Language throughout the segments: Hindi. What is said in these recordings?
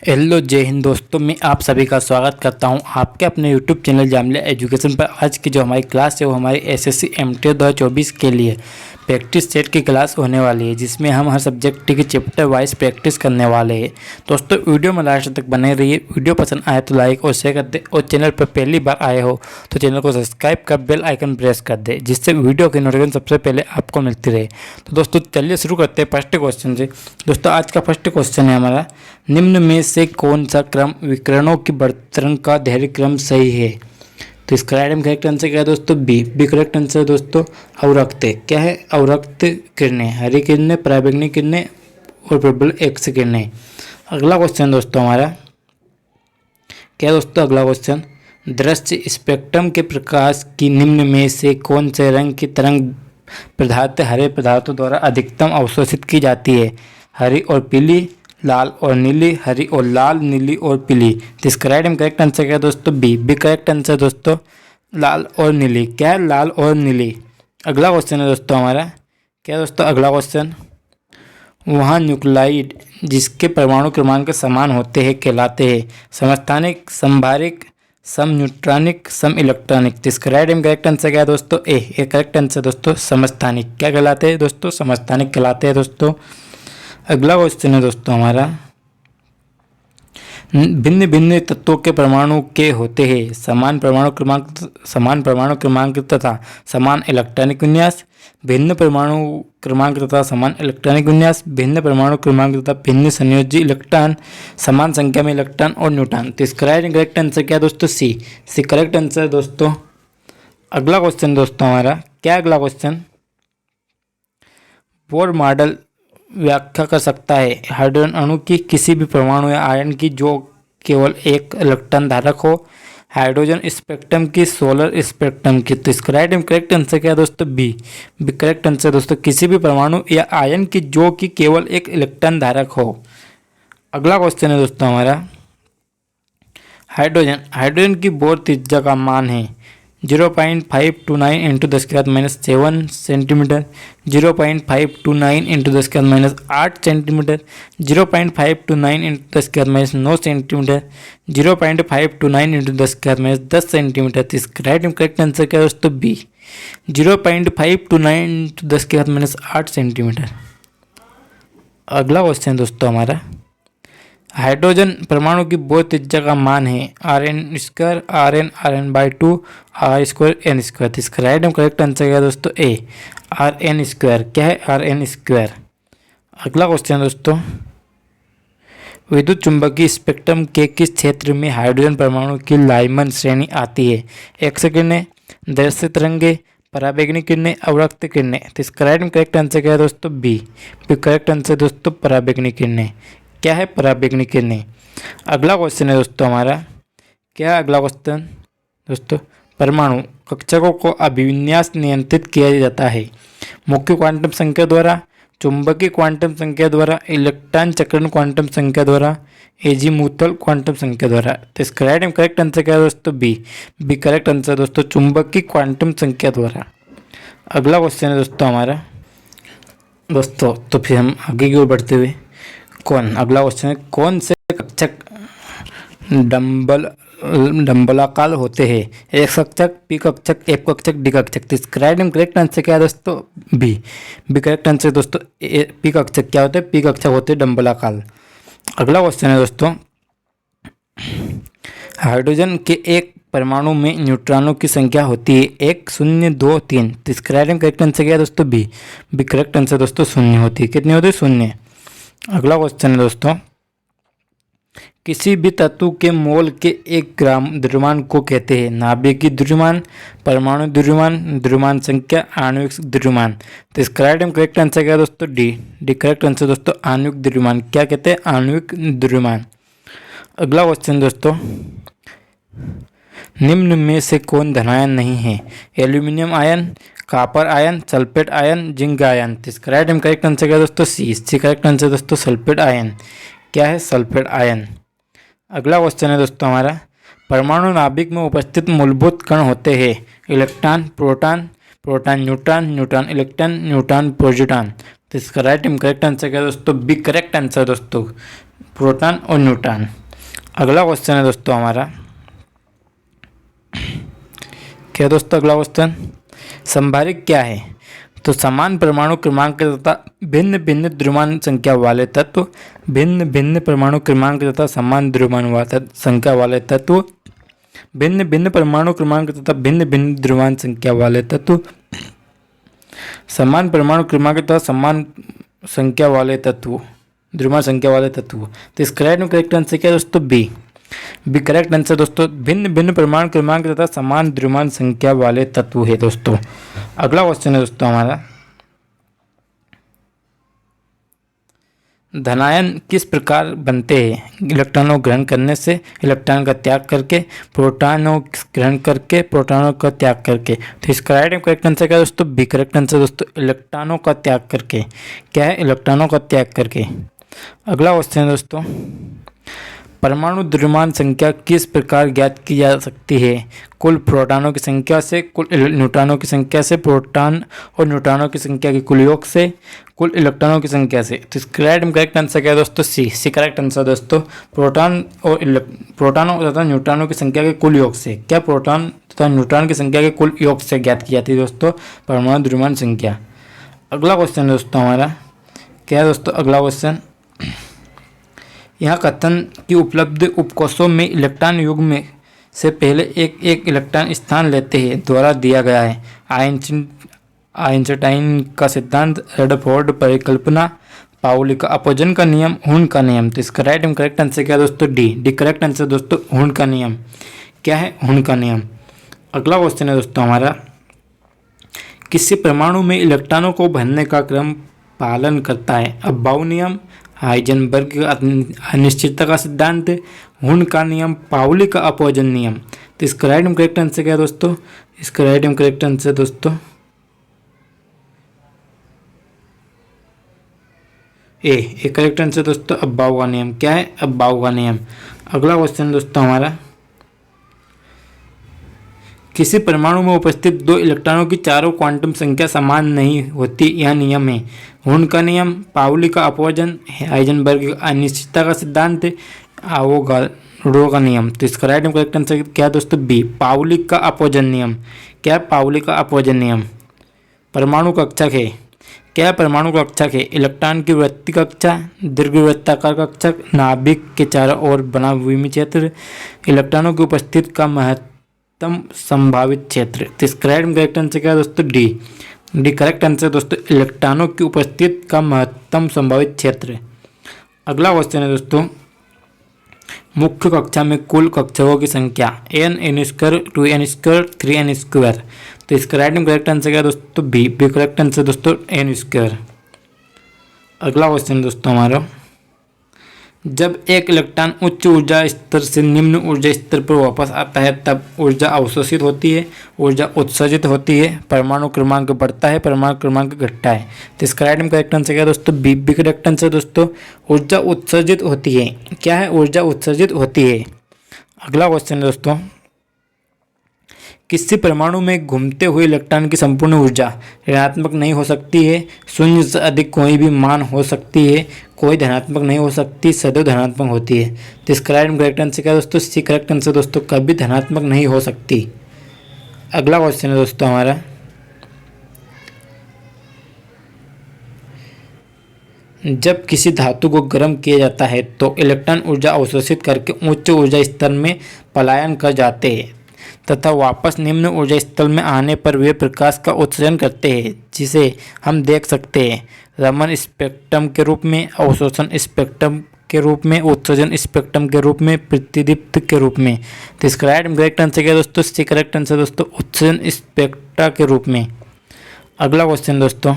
हेलो जय हिंद दोस्तों, मैं आप सभी का स्वागत करता हूं आपके अपने यूट्यूब चैनल जामिलिया एजुकेशन पर। आज की जो हमारी क्लास है वो हमारी एसएससी एमटीएस 2024 के लिए प्रैक्टिस सेट की क्लास होने वाली है, जिसमें हम हर सब्जेक्ट की चैप्टर वाइज प्रैक्टिस करने वाले हैं। दोस्तों वीडियो में लास्ट तक बने रहिए। वीडियो पसंद आए तो लाइक और शेयर कर दे, और चैनल पर पहली बार आए हो तो चैनल को सब्सक्राइब कर बेल आइकन प्रेस कर दे, जिससे वीडियो की नोटिफिकेशन सबसे पहले आपको मिलती रहे। तो दोस्तों चलिए शुरू करते हैं फर्स्ट क्वेश्चन से। दोस्तों आज का फर्स्ट क्वेश्चन है हमारा, निम्न में से कौन सा क्रम विकिरणों की वर्तन का धैर्य क्रम सही है? तो इसका करेक्ट आंसर क्या है दोस्तों? बी करेक्ट आंसर है दोस्तों। अवरक्त क्या है? अवरक्त किरणें, हरी किरणें, पराबैंगनी किरणें और प्रबल एक्स किरणें। अगला क्वेश्चन दोस्तों हमारा क्या है दोस्तों? अगला क्वेश्चन, दृश्य स्पेक्ट्रम के प्रकाश की निम्न में से कौन से रंग की तरंग पदार्थ हरे पदार्थों द्वारा अधिकतम अवशोषित की जाती है? हरी और पीली, लाल और नीली, हरी और लाल, नीली और पीली। तो इसका करेक्ट आंसर क्या है दोस्तों? बी करेक्ट आंसर दोस्तों, लाल और नीली। क्या है? लाल और नीली। अगला क्वेश्चन है दोस्तों हमारा क्या है दोस्तों? अगला क्वेश्चन, वहाँ न्यूक्लाइड जिसके परमाणु क्रमांक समान होते हैं कहलाते हैं समस्थानिक, संभारिक, सम न्यूट्रॉनिक, सम इलेक्ट्रॉनिक। तो इसका करेक्ट आंसर क्या है दोस्तों? ए करेक्ट आंसर दोस्तों, समस्थानिक। क्या कहलाते हैं दोस्तों? समस्थानिक कहलाते हैं दोस्तों। अगला क्वेश्चन है दोस्तों हमारा, भिन्न भिन्न तत्वों के परमाणु के होते हैं समान परमाणु क्रमांक तथा समान इलेक्ट्रॉनिक विन्यास। भिन्न परमाणु क्रमांक तथा समान इलेक्ट्रॉनिक विन्यास, भिन्न परमाणु क्रमांक तथा भिन्न संयोजी इलेक्ट्रॉन, समान संख्या में इलेक्ट्रॉन और न्यूट्रॉन। तो इसका करेक्ट आंसर क्या है दोस्तों? सी करेक्ट आंसर दोस्तों। अगला क्वेश्चन दोस्तों हमारा क्या? अगला क्वेश्चन, बोर मॉडल व्याख्या कर सकता है हाइड्रोजन अणु की किसी भी परमाणु या आयन की जो केवल एक इलेक्ट्रॉन धारक हो। हाइड्रोजन स्पेक्ट्रम की, सोलर स्पेक्ट्रम की। तो इसका करेक्ट आंसर क्या है दोस्तों? बी करेक्ट आंसर दोस्तों, किसी भी परमाणु या आयन की जो कि केवल एक इलेक्ट्रॉन धारक हो। अगला क्वेश्चन है दोस्तों हमारा, हाइड्रोजन की बोर त्रिज्या का मान है 0.529 into 10⁻⁷ centimetre, 0.529 into 10⁻⁸ centimetre, 0.529 into 10⁻⁹ centimetre, 0.529 into 10⁻10 centimetre. इसका करेक्ट आंसर क्या है दोस्तों? B 0.529 into 10⁻8 centimetre. अगला क्वेश्चन दोस्तों हमारा, हाइड्रोजन परमाणु की बोर त्रिज्या का मान है Rn², Rn/2, R², N²। इसका करेक्ट आंसर क्या है दोस्तों? ए Rn²। क्या है? Rn²। अगला क्वेश्चन दोस्तों, विद्युत चुंबकीय स्पेक्ट्रम के किस क्षेत्र में हाइड्रोजन परमाणु की लाइमन श्रेणी आती है? एक्स किरणें, दृश्य तरंगे, पराबैंगनी किरणें, अवरक्त किरणें। तो इसका करेक्ट आंसर क्या है दोस्तों? बी करेक्ट आंसर दोस्तों, पराबैंगनी किरणें। क्या है? पराबैंगनी किरणें। अगला क्वेश्चन है दोस्तों हमारा क्या? अगला क्वेश्चन दोस्तों, परमाणु कक्षकों को अभिविन्यास नियंत्रित किया जाता है मुख्य क्वांटम संख्या द्वारा, चुंबकीय क्वांटम संख्या द्वारा, इलेक्ट्रॉन चक्रण क्वांटम संख्या द्वारा, एजीमुथल क्वांटम संख्या द्वारा। तो इसका करेक्ट आंसर क्या है दोस्तों? बी करेक्ट आंसर दोस्तों, चुंबकीय क्वांटम संख्या द्वारा। अगला क्वेश्चन है दोस्तों हमारा दोस्तों, तो फिर हम आगे की ओर बढ़ते हुए अगला क्वेश्चन है, कौन से कक्षक डंबलाकार होते हैं? एक कक्षक, पी कक्षक, एफ कक्षक, डी कक्षक। तो इसका करेक्ट आंसर क्या है दोस्तों? बी करेक्ट आंसर दोस्तों, पी कक्षक। क्या होते हैं? पी कक्षक होते हैं डंबलाकार। अगला क्वेश्चन है दोस्तों, हाइड्रोजन के एक परमाणु में न्यूट्रॉनों की संख्या होती है 1, 0, 2, 3। तो इसका करेक्ट आंसर क्या है दोस्तों? बी करेक्ट आंसर दोस्तों, 0 होती है। कितनी होती है? 0। अगला क्वेश्चन है दोस्तों, किसी भी तत्व के मोल के 1 ग्राम द्रव्यमान को कहते हैं नाभिकीय द्रव्यमान, परमाणु द्रव्यमान, द्रव्यमान संख्या, आणविक द्रव्यमान। तो इसका करेक्ट आंसर क्या है दोस्तों? डी करेक्ट आंसर दोस्तों, आणविक द्रव्यमान। क्या कहते हैं? आणविक द्रव्यमान। अगला क्वेश्चन दोस्तों, निम्न में से कौन धनायन नहीं है? Aluminium ion, copper ion, sulphate ion, zinc ion. तो इसका करेक्ट आंसर क्या है दोस्तों? सी करेक्ट आंसर दोस्तों, सल्फेट आयन। क्या है? Sulphate ion. अगला क्वेश्चन है दोस्तों हमारा, परमाणु नाभिक में उपस्थित मूलभूत कण होते हैं electron, proton, neutron, electron, neutron, proton. तो इसका करेक्ट आंसर क्या है दोस्तों? बी करेक्ट आंसर दोस्तों, प्रोटॉन और न्यूट्रॉन। अगला क्वेश्चन है दोस्तों हमारा, क्या दोस्तों अगला क्वेश्चन, संभारिक क्या है? तो समान परमाणु क्रमांक तथा भिन्न भिन्न द्रव्यमान संख्या वाले तत्व, भिन्न भिन्न परमाणु क्रमांक तथा समान द्रव्यमान संख्या वाले तत्व, भिन्न भिन्न परमाणु क्रमांक तथा भिन्न भिन्न द्रव्यमान संख्या वाले तत्व, समान परमाणु क्रमांक तथा समान संख्या वाले तत्व, द्रव्यमान संख्या वाले तत्व। तो इसका राइट में करेक्ट आंसर क्या है दोस्तों? बी। बी करेक्ट आंसर दोस्तों, भिन्न भिन्न परमाणु क्रमांक तथा समान द्रव्यमान संख्या वाले तत्व है दोस्तों। अगला क्वेश्चन है दोस्तों हमारा, धनायन किस प्रकार बनते हैं? इलेक्ट्रॉनों ग्रहण करने से, इलेक्ट्रॉन का त्याग करके, प्रोटॉनों ग्रहण करके, प्रोटॉनों का त्याग करके। तो इसका राइट करेक्ट आंसर क्या है दोस्तों? बी करेक्ट आंसर दोस्तों, इलेक्ट्रॉनों का त्याग करके। क्या है? इलेक्ट्रॉनों का त्याग करके। अगला क्वेश्चन है दोस्तों, परमाणु द्रव्यमान संख्या किस प्रकार ज्ञात की जा सकती है? कुल प्रोटॉनों की संख्या से, कुल न्यूट्रॉनों की संख्या से, प्रोटॉन और न्यूट्रॉनों की संख्या के कुल योग से, कुल इलेक्ट्रॉनों की संख्या से। तो इसका राइट में करेक्ट आंसर क्या है दोस्तों? सी। सी करेक्ट आंसर दोस्तों, प्रोटॉनों तथा न्यूट्रॉनों की संख्या के कुल योग से। क्या? प्रोटॉन तथा न्यूट्रॉन की संख्या के कुल योग से ज्ञात की जाती है दोस्तों परमाणु द्रव्यमान संख्या। अगला क्वेश्चन है दोस्तों हमारा, क्या है दोस्तों अगला क्वेश्चन, यहाँ कथन की उपलब्ध उपकोषों में इलेक्ट्रॉन युग्म से पहले एक एक इलेक्ट्रॉन स्थान लेते हैं द्वारा दिया गया है। आइंस्टाइन का सिद्धांत, रदरफोर्ड परिकल्पना, पाउली का अपवर्जन का नियम, हून का नियम। तो इसका राइट एंड करेक्ट आंसर क्या है दोस्तों? डी। डी करेक्ट आंसर दोस्तों, हून का नियम। क्या है? हून का नियम। अगला क्वेश्चन है दोस्तों हमारा, किसी परमाणु में इलेक्ट्रॉनों को भरने का क्रम पालन करता है? अबाउ नियम, हाइजेनबर्ग अनिश्चितता का सिद्धांत, हून का नियम, पाउली का अपवर्जन नियम। तो इसका राइट में करेक्ट आंसर क्या है दोस्तों? इसका राइट में करेक्ट आंसर दोस्तों ए करेक्ट आंसर दोस्तों, अबाउ का नियम। क्या है? अबाउ का नियम। अगला क्वेश्चन दोस्तों हमारा, किसी परमाणु में उपस्थित दो इलेक्ट्रॉनों की चारों क्वांटम संख्या समान नहीं होती, यह नियम है? हून का नियम, पाउली का अपवर्जन, हाइजेनबर्ग अनिश्चितता का सिद्धांत, आवोगाड्रो का नियम। तो इसका राइट में करेक्ट आंसर क्या है दोस्तों? बी। पाउली का अपवर्जन नियम। क्या है? पाउली का अपवर्जन नियम। परमाणु कक्षक है। क्या है? परमाणु कक्षक है, इलेक्ट्रॉन की वृत्ति कक्षा, दीर्घवृत्ताकार कक्षक, नाभिक के चारों ओर बना विमी क्षेत्र, इलेक्ट्रॉनों की उपस्थिति का महत्वतम संभावित क्षेत्र। तो इसका राइट में करेक्ट आंसर क्या है दोस्तों? डी। डी करेक्ट आंसर दोस्तों, इलेक्ट्रॉनों की उपस्थिति का महत्तम संभावित क्षेत्र। अगला क्वेश्चन है दोस्तों, मुख्य कक्षा में कुल कक्षकों की संख्या n, n square, 2n square, 3n square. तो इसका राइट में करेक्ट आंसर क्या है दोस्तों? बी। बी करेक्ट आंसर दोस्तों, n स्क्वायर। अगला क्वेश्चन दोस्तों हमारा, जब एक इलेक्ट्रॉन उच्च ऊर्जा स्तर से निम्न ऊर्जा स्तर पर वापस आता है तब ऊर्जा अवशोषित होती है, ऊर्जा उत्सर्जित होती है, परमाणु क्रमांक बढ़ता है, परमाणु क्रमांक घटता है। तो इसका राइट में करेक्ट आंसर क्या है दोस्तों? बी। बी करेक्ट आंसर दोस्तों, ऊर्जा उत्सर्जित होती है। क्या है? ऊर्जा उत्सर्जित होती है। अगला क्वेश्चन है दोस्तों, किसी परमाणु में घूमते हुए इलेक्ट्रॉन की संपूर्ण ऊर्जा ऋणात्मक नहीं हो सकती है, शून्य से अधिक कोई भी मान हो सकती है, कोई धनात्मक नहीं हो सकती, सदैव धनात्मक होती है। तो इसका राइट करेक्ट आंसर क्या है दोस्तों? सी करेक्ट आंसर दोस्तों, कभी धनात्मक नहीं हो सकती। अगला क्वेश्चन है दोस्तों हमारा, जब किसी धातु को गर्म किया जाता है तो इलेक्ट्रॉन ऊर्जा अवशोषित करके उच्च ऊर्जा स्तर में पलायन कर जाते हैं तथा वापस निम्न ऊर्जा स्तर में आने पर वे प्रकाश का उत्सर्जन करते हैं, जिसे हम देख सकते हैं रमन स्पेक्ट्रम के रूप में, अवशोषण स्पेक्ट्रम के रूप में, उत्सर्जन स्पेक्ट्रम के रूप में, प्रतिदीप्त के रूप में। तो इसका राइट करेक्ट आंसर क्या है दोस्तों? सी करेक्ट आंसर दोस्तों, उत्सर्जन स्पेक्ट्रा के रूप में। अगला क्वेश्चन दोस्तों,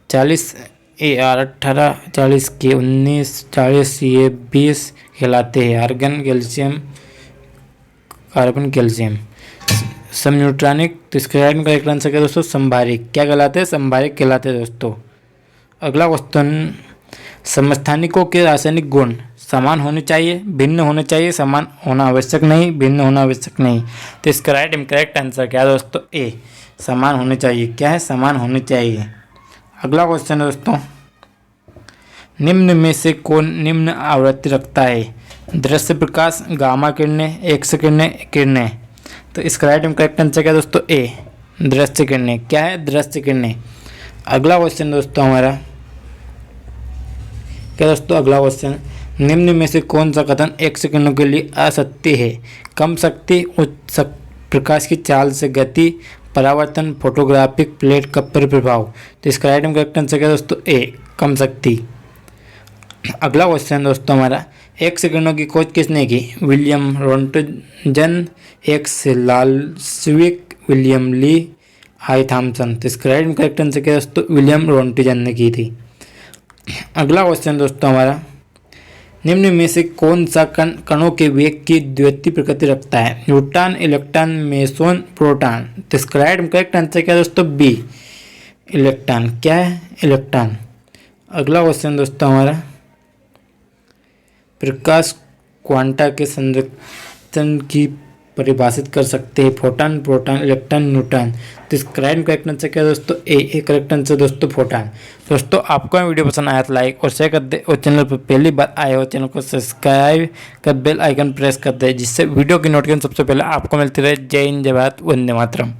40 AR 18, 40 K 19, 40 CA 20 कहलाते हैं आर्गन, कैल्शियम, कार्बन, कैल्शियम। समन्यूट्रॉनिक। तो इसका राइट में करेक्ट आंसर क्या दोस्तों? संभारिक। क्या कहलाते हैं? संभारिक कहलाते हैं दोस्तों। अगला क्वेश्चन, समस्थानिकों के रासायनिक गुण समान होने चाहिए, भिन्न होने चाहिए, समान होना आवश्यक नहीं, भिन्न होना आवश्यक नहीं। तो इसका राइट एंड करेक्ट आंसर क्या है दोस्तों? ए, समान होने चाहिए। क्या है? समान होने चाहिए। अगला क्वेश्चन है दोस्तों, निम्न में से कौन निम्न आवृत्ति रखता है? दृश्य प्रकाश, गामा किरणें, एक्स किरणें। तो इसका राइट में करेक्ट आंसर क्या है दोस्तों? ए, दृश्य किरणें। क्या है? दृश्य किरणें। अगला क्वेश्चन दोस्तों हमारा क्या दोस्तों? अगला क्वेश्चन, निम्न में से कौन सा कथन एक्स किरणों के लिए असत्य है? कम शक्ति, उच्च प्रकाश की चाल से गति, परावर्तन, फोटोग्राफिक प्लेट कप पर प्रभाव। तो इसका राइट में करेक्ट आंसर क्या है दोस्तों? ए, कम शक्ति। अगला क्वेश्चन दोस्तों हमारा, एक्स किरणों की खोज किसने की? विलियम रोंटजन, एक्स लाल्सविक, विलियम ली, आई थॉमसन। तो इसका राइट में करेक्ट आंसर क्या है दोस्तों? विलियम रोंटजन ने की थी। अगला क्वेश्चन दोस्तों हमारा, निम्न में से कौन सा कण कणों के वेग की द्वितीय प्रकृति रखता है? Neutron, electron, meson, proton. तो इसका राइट में करेक्ट आंसर क्या है दोस्तों? B, electron. क्या है? इलेक्ट्रॉन। अगला क्वेश्चन दोस्तों हमारा, प्रकाश क्वांटा के संरक्षण की परिभाषित कर सकते हैं? Photon, proton, electron, neutron. तो इसका राइट करेक्ट आंसर क्या है दोस्तों? ए, करेक्ट आंसर दोस्तों फोटॉन। दोस्तों आपको वीडियो पसंद आया तो लाइक और शेयर कर दे, और चैनल पर पहली बार आए हो चैनल को सब्सक्राइब कर बेल आइकन प्रेस कर दे, जिससे वीडियो की नोटिफिकेशन सबसे पहले आपको मिलती रहे। जय हिंद, जय भारत, वंदे मातरम।